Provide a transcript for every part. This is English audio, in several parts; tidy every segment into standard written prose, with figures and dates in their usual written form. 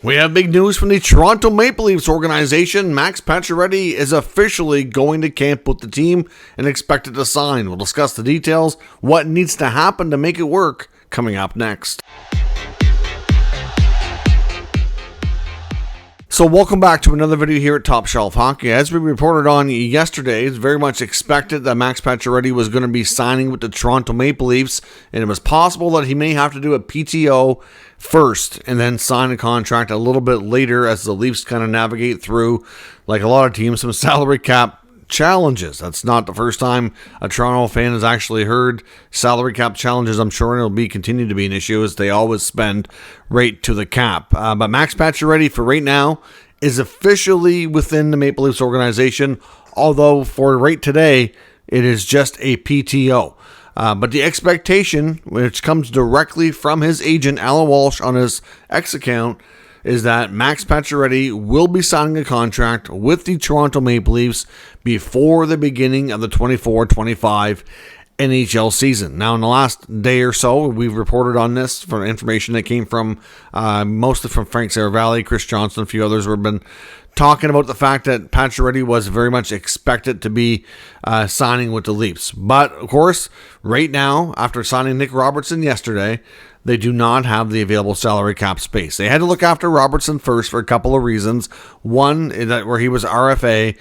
We have big news from the Toronto Maple Leafs organization. Max Pacioretty is officially going to camp with the team and expected to sign. We'll discuss the details, what needs to happen to make it work, coming up next. So welcome back to another video here at Top Shelf Hockey. As we reported on yesterday, it's very much expected that Max Pacioretty was going to be signing with the Toronto Maple Leafs, and it was possible that he may have to do a PTO first and then sign a contract a little bit later as the Leafs kind of navigate through, like a lot of teams, some salary cap challenges. That's not the first time a Toronto fan has actually heard salary cap challenges. I'm sure it'll continue to be an issue as they always spend right to the cap. But Max Pacioretty for right now is officially within the Maple Leafs organization, although for right today it is just a PTO. But the expectation, which comes directly from his agent, Alan Walsh, on his X account, is that Max Pacioretty will be signing a contract with the Toronto Maple Leafs before the beginning of the 24-25 NHL season. Now, in the last day or so, we've reported on this from information that came from mostly from Frank Saravalli, Chris Johnson, a few others who have been talking about the fact that Pacioretty was very much expected to be signing with the Leafs. But, of course, right now, after signing Nick Robertson yesterday, they do not have the available salary cap space. They had to look after Robertson first for a couple of reasons. One, is that where he was RFA,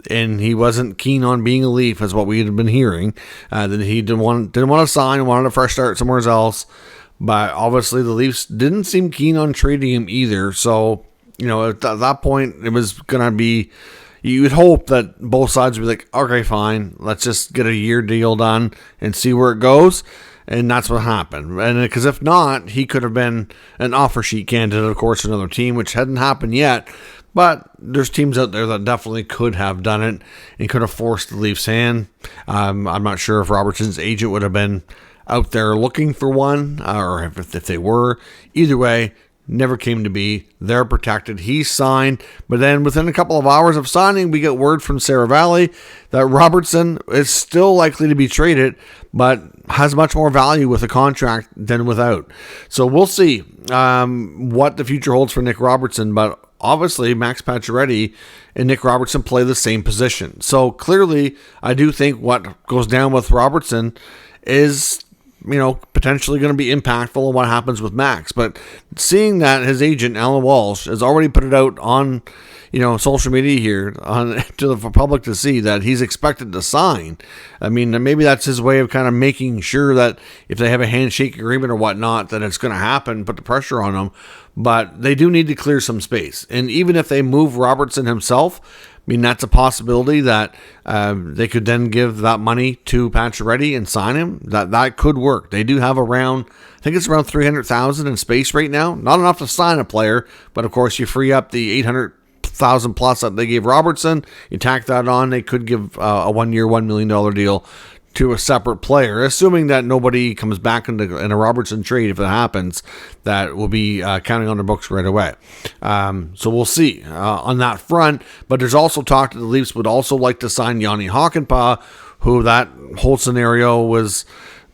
and he wasn't keen on being a Leaf, is what we had been hearing. That he didn't want to sign, wanted a fresh start somewhere else. But obviously the Leafs didn't seem keen on trading him either. So, at that point, it was going to be, you would hope that both sides would be like, okay, fine, let's just get a year deal done and see where it goes. And that's what happened. And because if not, he could have been an offer sheet candidate, of course, another team, which hadn't happened yet. But there's teams out there that definitely could have done it and could have forced the Leafs' hand. I'm not sure if Robertson's agent would have been out there looking for one, or if they were. Either way, never came to be. They're protected. He signed, but then within a couple of hours of signing, we get word from Saravalli that Robertson is still likely to be traded, but has much more value with a contract than without. So we'll see what the future holds for Nick Robertson, but obviously Max Pacioretty and Nick Robertson play the same position. So clearly, I do think what goes down with Robertson is potentially going to be impactful on what happens with Max. But seeing that his agent, Alan Walsh, has already put it out on, social media here to the public to see that he's expected to sign. I mean, maybe that's his way of kind of making sure that if they have a handshake agreement or whatnot, that it's going to happen, put the pressure on them. But they do need to clear some space. And even if they move Robertson himself, that's a possibility that they could then give that money to Pacioretty and sign him. That could work. They do have I think it's around $300,000 in space right now. Not enough to sign a player, but of course you free up the $800,000 plus that they gave Robertson. You tack that on, they could give a 1 year, $1 million deal to a separate player, assuming that nobody comes back in a Robertson trade. If it happens, that will be counting on their books right away. So we'll see on that front. But there's also talk that the Leafs would also like to sign Yanni Hakanpää, who that whole scenario was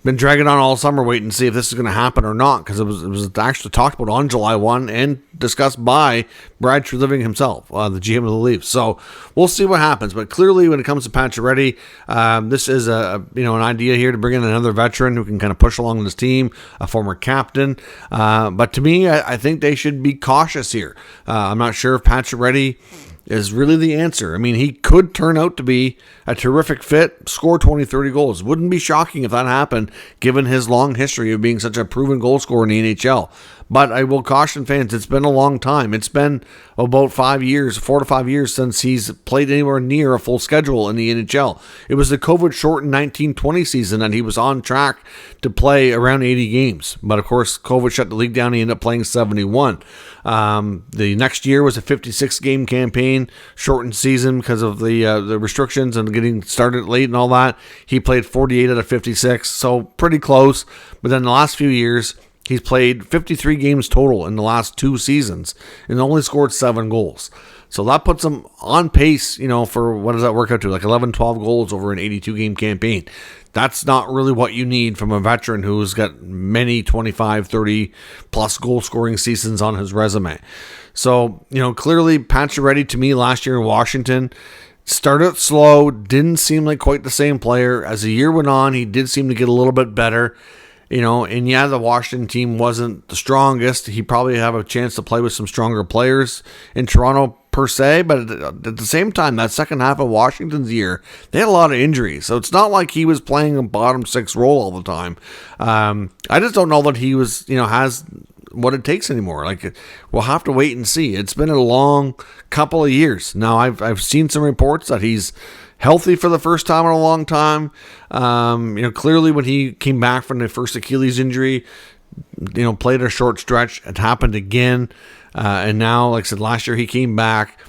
been dragging on all summer, waiting to see if this is going to happen or not, because it was actually talked about on July 1 and discussed by Brad Treliving himself, the GM of the Leafs. So we'll see what happens. But clearly, when it comes to Pacioretty, this is an idea here to bring in another veteran who can kind of push along this team, a former captain. But to me, I think they should be cautious here. I'm not sure if Pacioretty is really the answer. I mean, he could turn out to be a terrific fit, score 20, 30 goals. Wouldn't be shocking if that happened, given his long history of being such a proven goal scorer in the NHL. But I will caution fans, it's been a long time. It's been about 4 to 5 years since he's played anywhere near a full schedule in the NHL. It was the COVID-shortened 1920 season that he was on track to play around 80 games. But of course, COVID shut the league down. He ended up playing 71. The next year was a 56-game campaign, shortened season because of the restrictions and getting started late and all that. He played 48 out of 56, so pretty close. But then the last few years, He's played 53 games total in the last 2 seasons and only scored 7 goals. So that puts him on pace, for what does that work out to? Like 11, 12 goals over an 82-game campaign. That's not really what you need from a veteran who's got many 25, 30-plus goal-scoring seasons on his resume. So, clearly Pacioretty, to me, last year in Washington, started slow, didn't seem like quite the same player. As the year went on, he did seem to get a little bit better. And yeah, the Washington team wasn't the strongest. He probably have a chance to play with some stronger players in Toronto per se, but at the same time, that second half of Washington's year, they had a lot of injuries. So it's not like he was playing a bottom 6 role all the time. I just don't know that he was, has what it takes anymore. Like, we'll have to wait and see. It's been a long couple of years. Now, I've seen some reports that he's healthy for the first time in a long time. Clearly when he came back from the first Achilles injury, played a short stretch. It happened again. And now, like I said, last year he came back,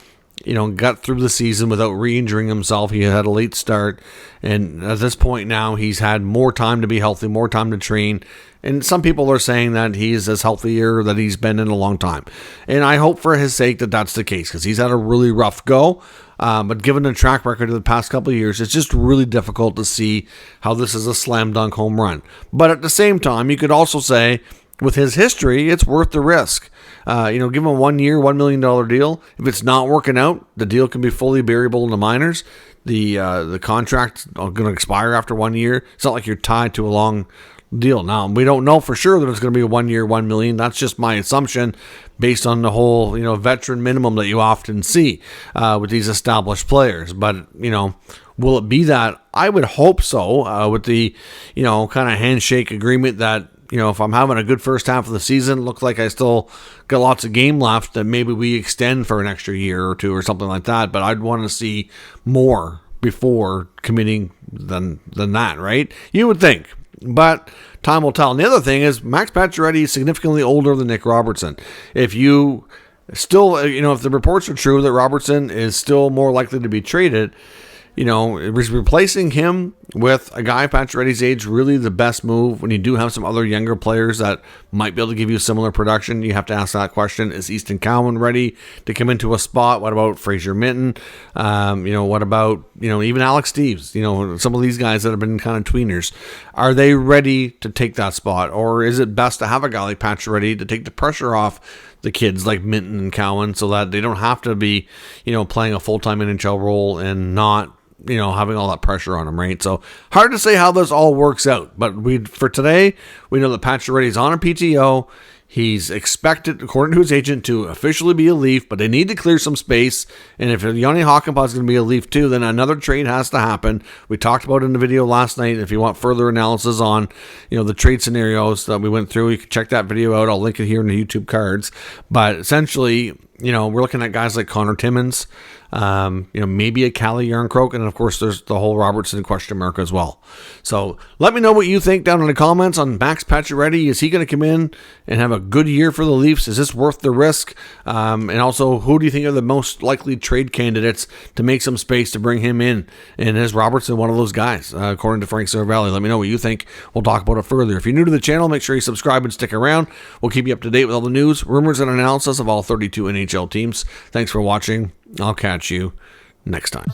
got through the season without re-injuring himself. He had a late start. And at this point now, he's had more time to be healthy, more time to train. And some people are saying that he's as healthier that he's been in a long time. And I hope for his sake that that's the case, because he's had a really rough go. But given the track record of the past couple of years, it's just really difficult to see how this is a slam dunk home run. But at the same time, you could also say, with his history, it's worth the risk. Give him a 1 year, $1 million deal. If it's not working out, the deal can be fully variable in the minors. The contract is going to expire after 1 year. It's not like you're tied to a long deal. Now, we don't know for sure that it's going to be a 1 year, $1 million. That's just my assumption based on the whole, veteran minimum that you often see with these established players. But, will it be that? I would hope so, with the, kind of handshake agreement that, if I'm having a good first half of the season, looks like I still got lots of game left, that maybe we extend for an extra year or two or something like that. But I'd want to see more before committing than that, right? You would think. But time will tell. And the other thing is, Max Pacioretty is significantly older than Nick Robertson. If you still, if the reports are true that Robertson is still more likely to be traded, replacing him with a guy Pacioretty's age, really the best move when you do have some other younger players that might be able to give you similar production. You have to ask that question. Is Easton Cowan ready to come into a spot? What about Fraser Minton? What about, even Alex Steeves? Some of these guys that have been kind of tweeners. Are they ready to take that spot? Or is it best to have a guy like Pacioretty to take the pressure off the kids like Minton and Cowan so that they don't have to be, playing a full-time NHL role and not, having all that pressure on them, right? So hard to say how this all works out. But for today, we know that Pacioretty's on a PTO. He's expected, according to his agent, to officially be a Leaf, but they need to clear some space. And if Joni Hakanpää is going to be a Leaf too, then another trade has to happen. We talked about it in the video last night. If you want further analysis on, the trade scenarios that we went through, you can check that video out. I'll link it here in the YouTube cards. But essentially, we're looking at guys like Connor Timmins, maybe a Calle Järnkrok, and of course there's the whole Robertson question mark as well. So let me know what you think down in the comments on Max Pacioretty. Is he going to come in and have a good year for the Leafs? Is this worth the risk? And also, who do you think are the most likely trade candidates to make some space to bring him in? And is Robertson one of those guys, according to Frank Saravalli? Let me know what you think. We'll talk about it further. If you're new to the channel, make sure you subscribe and stick around. We'll keep you up to date with all the news, rumors, and analysis of all 32 NHL teams. Thanks for watching. I'll catch you next time.